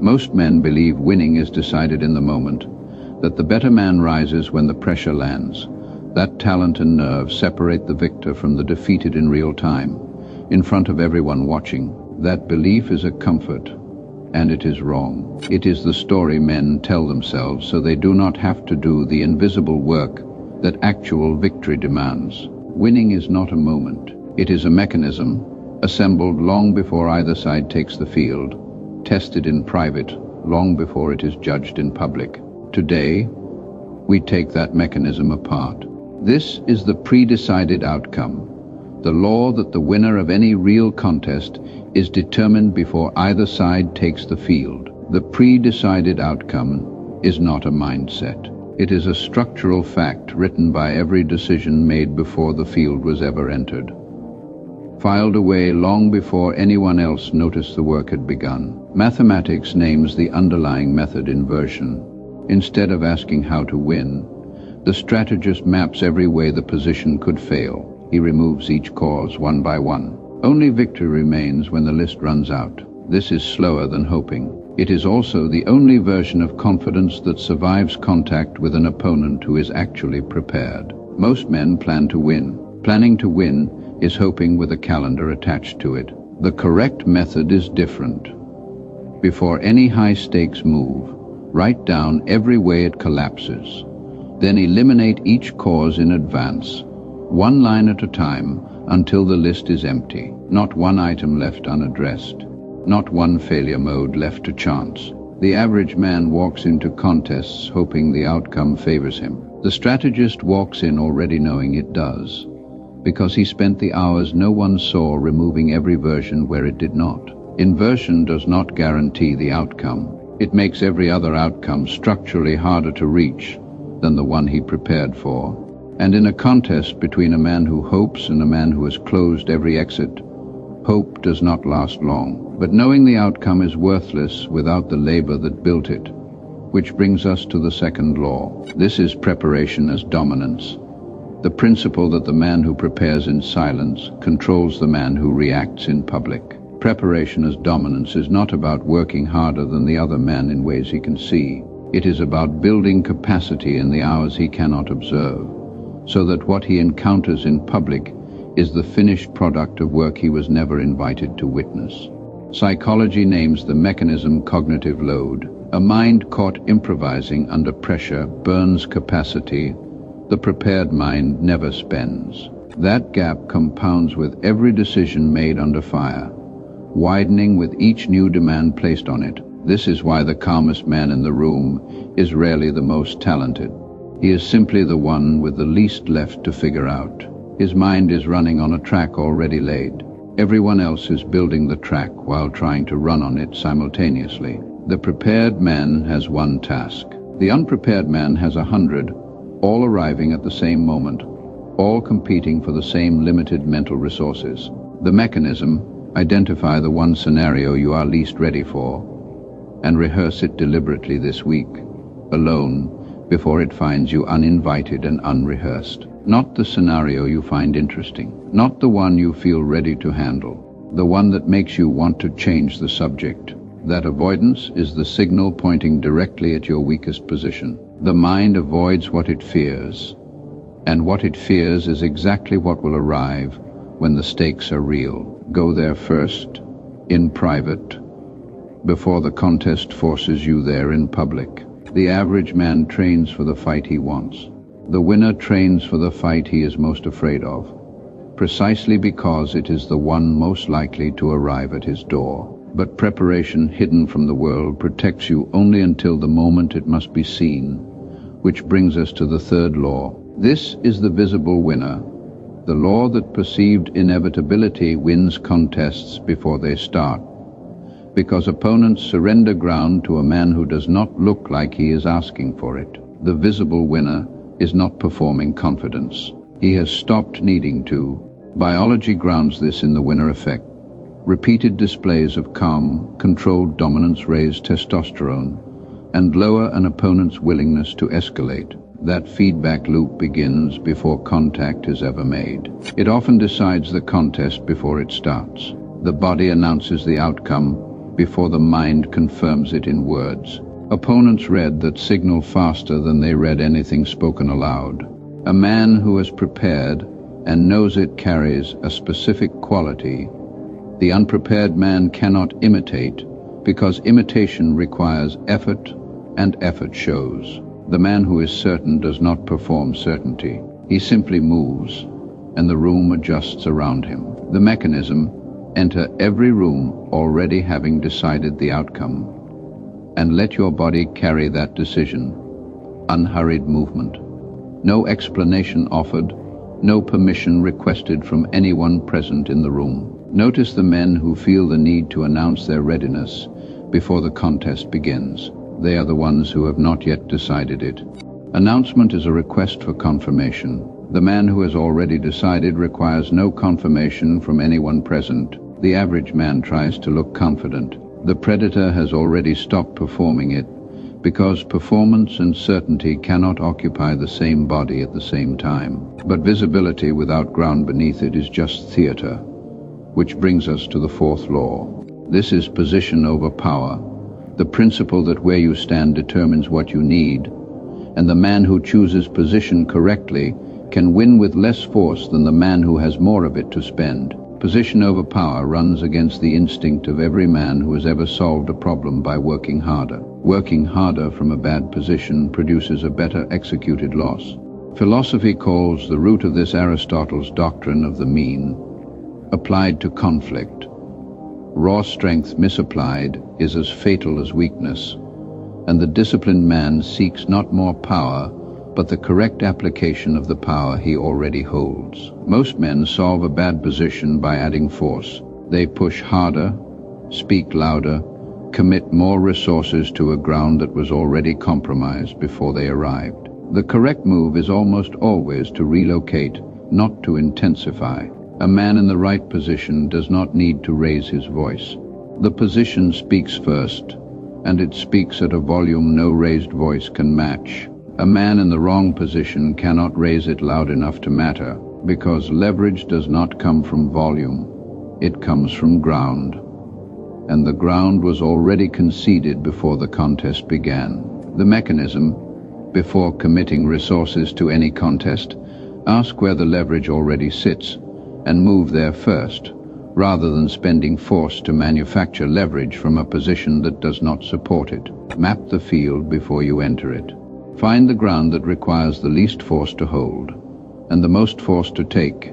Most men believe winning is decided in the moment, that the better man rises when the pressure lands. That talent and nerve separate the victor from the defeated in real time, in front of everyone watching. That belief is a comfort, and it is wrong. It is the story men tell themselves so they do not have to do the invisible work that actual victory demands. Winning is not a moment. It is a mechanism, assembled long before either side takes the field, tested in private long before it is judged in public. Today, we take that mechanism apart. This is the pre-decided outcome, the law that the winner of any real contest is determined before either side takes the field. The pre-decided outcome is not a mindset. It is a structural fact written by every decision made before the field was ever entered, filed away long before anyone else noticed the work had begun. Mathematics names the underlying method inversion. Instead of asking how to win, the strategist maps every way the position could fail. He removes each cause one by one. Only victory remains when the list runs out. This is slower than hoping. It is also the only version of confidence that survives contact with an opponent who is actually prepared. Most men plan to win. Planning to win is hoping with a calendar attached to it. The correct method is different. Before any high-stakes move, write down every way it collapses. Then eliminate each cause in advance, one line at a time, until the list is empty. Not one item left unaddressed. Not one failure mode left to chance. The average man walks into contests hoping the outcome favors him. The strategist walks in already knowing it does, because he spent the hours no one saw removing every version where it did not. Inversion does not guarantee the outcome. It makes every other outcome structurally harder to reach than the one he prepared for. And in a contest between a man who hopes and a man who has closed every exit, hope does not last long. But knowing the outcome is worthless without the labor that built it, which brings us to the second law. This is preparation as dominance, the principle that the man who prepares in silence controls the man who reacts in public. Preparation as dominance is not about working harder than the other man in ways he can see. It is about building capacity in the hours he cannot observe, so that what he encounters in public is the finished product of work he was never invited to witness. Psychology names the mechanism cognitive load. A mind caught improvising under pressure burns capacity the prepared mind never spends. That gap compounds with every decision made under fire, widening with each new demand placed on it. This is why the calmest man in the room is rarely the most talented. He is simply the one with the least left to figure out. His mind is running on a track already laid. Everyone else is building the track while trying to run on it simultaneously. The prepared man has one task. The unprepared man has 100, all arriving at the same moment, all competing for the same limited mental resources. The mechanism: identify the one scenario you are least ready for, and rehearse it deliberately this week, alone, before it finds you uninvited and unrehearsed. Not the scenario you find interesting, not the one you feel ready to handle, the one that makes you want to change the subject. That avoidance is the signal pointing directly at your weakest position. The mind avoids what it fears, and what it fears is exactly what will arrive when the stakes are real. Go there first, in private, before the contest forces you there in public. The average man trains for the fight he wants. The winner trains for the fight he is most afraid of, precisely because it is the one most likely to arrive at his door. But preparation hidden from the world protects you only until the moment it must be seen, which brings us to the third law. This is the visible winner, the law that perceived inevitability wins contests before they start, because opponents surrender ground to a man who does not look like he is asking for it. The visible winner is not performing confidence. He has stopped needing to. Biology grounds this in the winner effect. Repeated displays of calm, controlled dominance raise testosterone and lower an opponent's willingness to escalate. That feedback loop begins before contact is ever made. It often decides the contest before it starts. The body announces the outcome, before the mind confirms it in words. Opponents read that signal faster than they read anything spoken aloud. A man who is prepared and knows it carries a specific quality the unprepared man cannot imitate, because imitation requires effort, and effort shows. The man who is certain does not perform certainty. He simply moves, and the room adjusts around him. The mechanism: enter every room already having decided the outcome, and let your body carry that decision. Unhurried movement. No explanation offered, no permission requested from anyone present in the room. Notice the men who feel the need to announce their readiness before the contest begins. They are the ones who have not yet decided it. Announcement is a request for confirmation. The man who has already decided requires no confirmation from anyone present. The average man tries to look confident. The predator has already stopped performing it, because performance and certainty cannot occupy the same body at the same time. But visibility without ground beneath it is just theater. Which brings us to the fourth law. This is position over power, the principle that where you stand determines what you need, and the man who chooses position correctly can win with less force than the man who has more of it to spend. Position over power runs against the instinct of every man who has ever solved a problem by working harder. Working harder from a bad position produces a better executed loss. Philosophy calls the root of this Aristotle's doctrine of the mean, applied to conflict. Raw strength misapplied is as fatal as weakness, and the disciplined man seeks not more power, but the correct application of the power he already holds. Most men solve a bad position by adding force. They push harder, speak louder, commit more resources to a ground that was already compromised before they arrived. The correct move is almost always to relocate, not to intensify. A man in the right position does not need to raise his voice. The position speaks first, and it speaks at a volume no raised voice can match. A man in the wrong position cannot raise it loud enough to matter, because leverage does not come from volume. It comes from ground. And the ground was already conceded before the contest began. The mechanism: before committing resources to any contest, ask where the leverage already sits, and move there first, rather than spending force to manufacture leverage from a position that does not support it. Map the field before you enter it. Find the ground that requires the least force to hold, and the most force to take,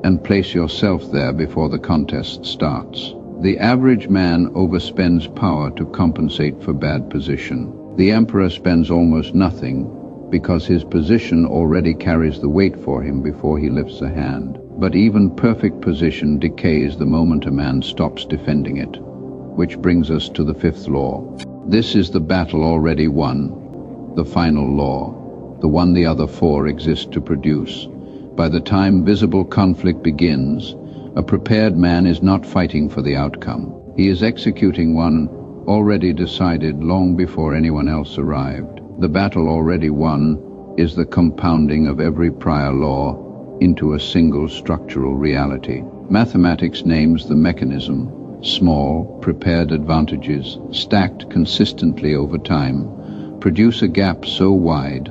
and place yourself there before the contest starts. The average man overspends power to compensate for bad position. The emperor spends almost nothing, because his position already carries the weight for him before he lifts a hand. But even perfect position decays the moment a man stops defending it. Which brings us to the fifth law. This is the battle already won, the final law, the one the other four exist to produce. By the time visible conflict begins, a prepared man is not fighting for the outcome. He is executing one already decided long before anyone else arrived. The battle already won is the compounding of every prior law into a single structural reality. Mathematics names the mechanism. Small, prepared advantages, stacked consistently over time, produce a gap so wide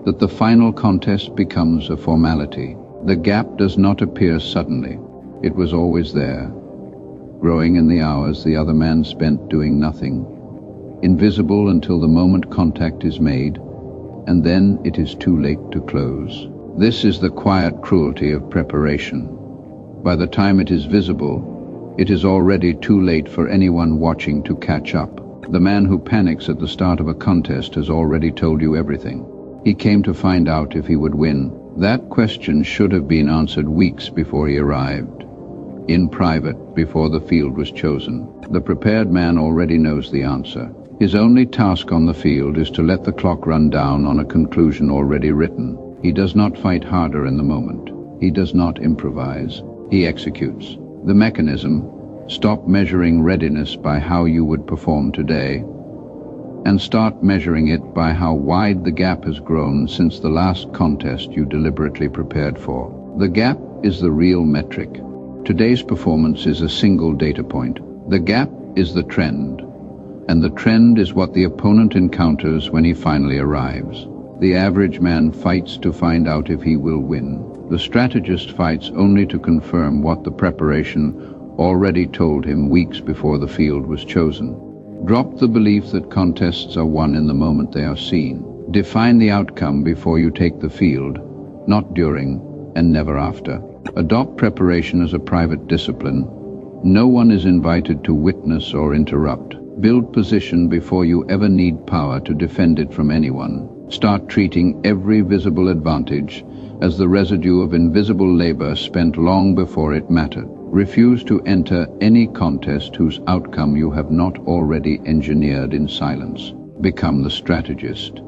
that the final contest becomes a formality. The gap does not appear suddenly. It was always there, growing in the hours the other man spent doing nothing, invisible until the moment contact is made, and then it is too late to close. This is the quiet cruelty of preparation. By the time it is visible, it is already too late for anyone watching to catch up. The man who panics at the start of a contest has already told you everything. He came to find out if he would win. That question should have been answered weeks before he arrived, in private, before the field was chosen. The prepared man already knows the answer. His only task on the field is to let the clock run down on a conclusion already written. He does not fight harder in the moment. He does not improvise. He executes. The mechanism: stop measuring readiness by how you would perform today, and start measuring it by how wide the gap has grown since the last contest you deliberately prepared for. The gap is the real metric. Today's performance is a single data point. The gap is the trend, and the trend is what the opponent encounters when he finally arrives. The average man fights to find out if he will win. The strategist fights only to confirm what the preparation already told him weeks before the field was chosen. Drop the belief that contests are won in the moment they are seen. Define the outcome before you take the field, not during and never after. Adopt preparation as a private discipline. No one is invited to witness or interrupt. Build position before you ever need power to defend it from anyone. Start treating every visible advantage as the residue of invisible labor spent long before it mattered. Refuse to enter any contest whose outcome you have not already engineered in silence. Become the strategist.